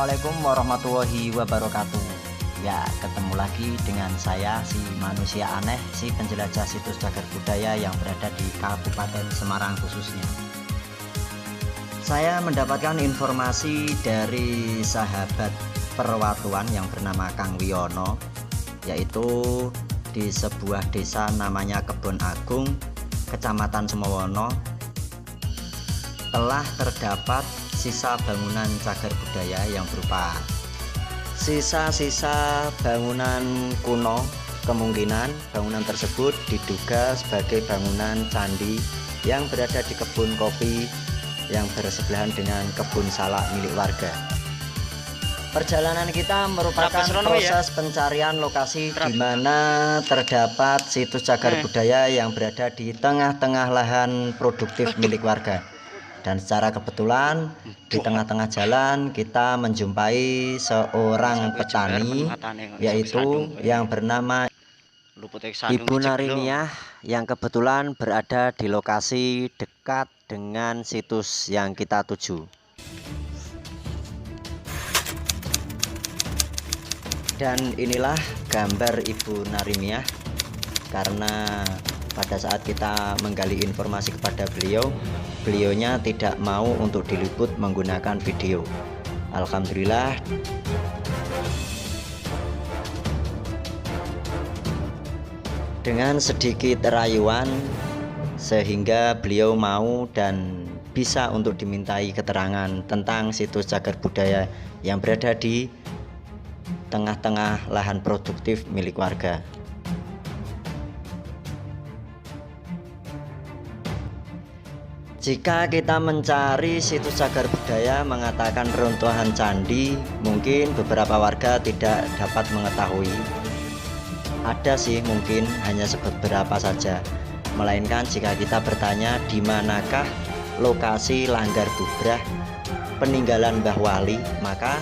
Assalamualaikum warahmatullahi wabarakatuh. Ya, ketemu lagi dengan saya, si manusia aneh, si penjelajah situs cagar budaya yang berada di Kabupaten Semarang khususnya. Saya mendapatkan informasi dari sahabat perwatuan yang bernama Kang Wiono, yaitu di sebuah desa namanya Kebon Agung, Kecamatan Semowono, telah terdapat sisa bangunan cagar budaya yang berupa sisa-sisa bangunan kuno. Kemungkinan bangunan tersebut diduga sebagai bangunan candi yang berada di kebun kopi yang bersebelahan dengan kebun salak milik warga. Perjalanan kita merupakan proses pencarian lokasi di mana terdapat situs cagar budaya yang berada di tengah-tengah lahan produktif milik warga. Dan secara kebetulan di tengah-tengah jalan kita menjumpai seorang petani, yaitu yang bernama Ibu Narimiah, yang kebetulan berada di lokasi dekat dengan situs yang kita tuju. Dan inilah gambar Ibu Narimiah, karena pada saat kita menggali informasi kepada beliaunya tidak mau untuk diliput menggunakan video. Alhamdulillah, dengan sedikit rayuan sehingga beliau mau dan bisa untuk dimintai keterangan tentang situs cagar budaya yang berada di tengah-tengah lahan produktif milik warga. Jika kita mencari situs cagar budaya mengatakan runtuhan candi, mungkin beberapa warga tidak dapat mengetahui. Ada sih, mungkin hanya beberapa saja. Melainkan jika kita bertanya di manakah lokasi Langgar Bubrah peninggalan Mbah Wali, maka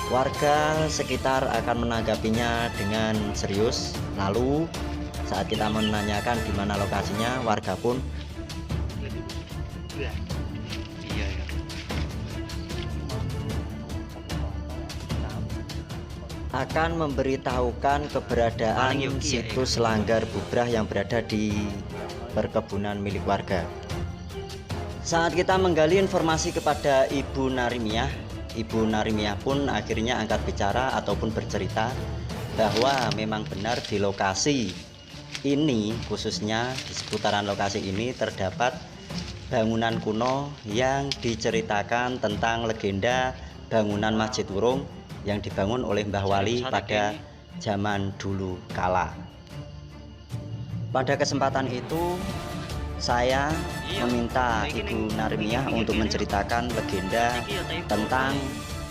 warga sekitar akan menanggapinya dengan serius. Lalu saat kita menanyakan di mana lokasinya, warga pun akan memberitahukan keberadaan situs Langgar Bubrah yang berada di perkebunan milik warga. Saat kita menggali informasi kepada Ibu Narimiah, Ibu Narimiah pun akhirnya angkat bicara ataupun bercerita bahwa memang benar di lokasi ini, khususnya di seputaran lokasi ini terdapat bangunan kuno yang diceritakan tentang legenda bangunan Masjid Wurung yang dibangun oleh Mbah Wali pada zaman dulu kala. Pada kesempatan itu saya meminta Ibu Narimiah untuk menceritakan legenda tentang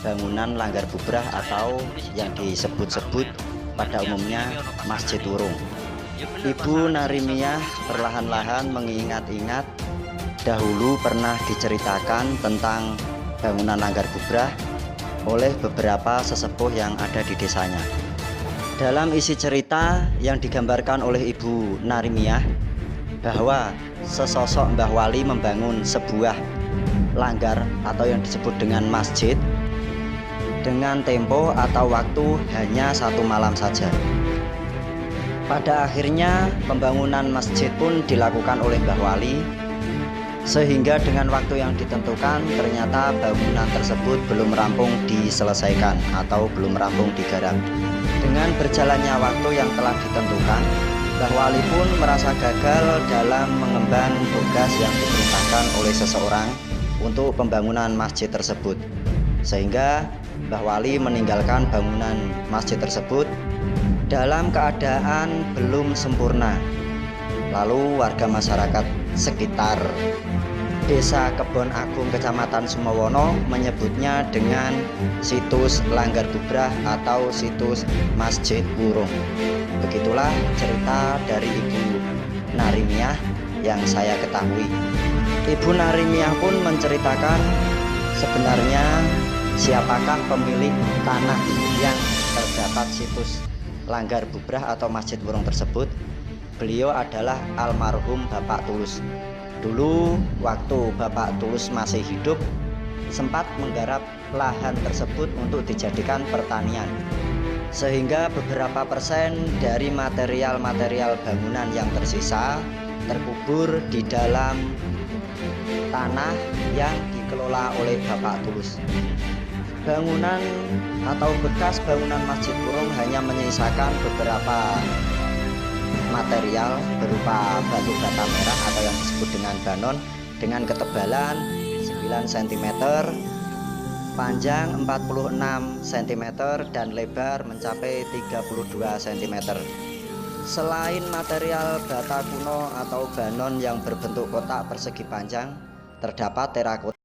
bangunan Langgar Bubrah atau yang disebut-sebut pada umumnya Masjid Wurung. Ibu Narimiah perlahan-lahan mengingat-ingat dahulu pernah diceritakan tentang bangunan Langgar Bubrah oleh beberapa sesepuh yang ada di desanya. Dalam isi cerita yang digambarkan oleh Ibu Narimiah bahwa sesosok Mbah Wali membangun sebuah langgar atau yang disebut dengan masjid dengan tempo atau waktu hanya 1 malam saja. Pada akhirnya pembangunan masjid pun dilakukan oleh Mbah Wali, sehingga dengan waktu yang ditentukan ternyata bangunan tersebut belum rampung diselesaikan atau belum rampung digarap. Dengan berjalannya waktu yang telah ditentukan, Mbah Wali pun merasa gagal dalam mengemban tugas yang diperintahkan oleh seseorang untuk pembangunan masjid tersebut, sehingga Mbah Wali meninggalkan bangunan masjid tersebut dalam keadaan belum sempurna. Lalu warga masyarakat sekitar Desa Kebon Agung Kecamatan Semowono menyebutnya dengan situs Langgar Bubrah atau situs Masjid Wurung. Begitulah cerita dari Ibu Narimiah yang saya ketahui. Ibu Narimiah pun menceritakan sebenarnya siapakah pemilik tanah yang terdapat situs Langgar Bubrah atau Masjid Wurung tersebut. Beliau adalah almarhum Bapak Tulus. Dulu waktu Bapak Tulus masih hidup sempat menggarap lahan tersebut untuk dijadikan pertanian, sehingga beberapa persen dari material-material bangunan yang tersisa terkubur di dalam tanah yang dikelola oleh Bapak Tulus. Bangunan atau bekas bangunan Masjid Kurung hanya menyisakan beberapa material berupa batu bata merah atau yang disebut dengan banon dengan ketebalan 9 cm, panjang 46 cm dan lebar mencapai 32 cm. Selain material bata kuno atau banon yang berbentuk kotak persegi panjang, terdapat terakota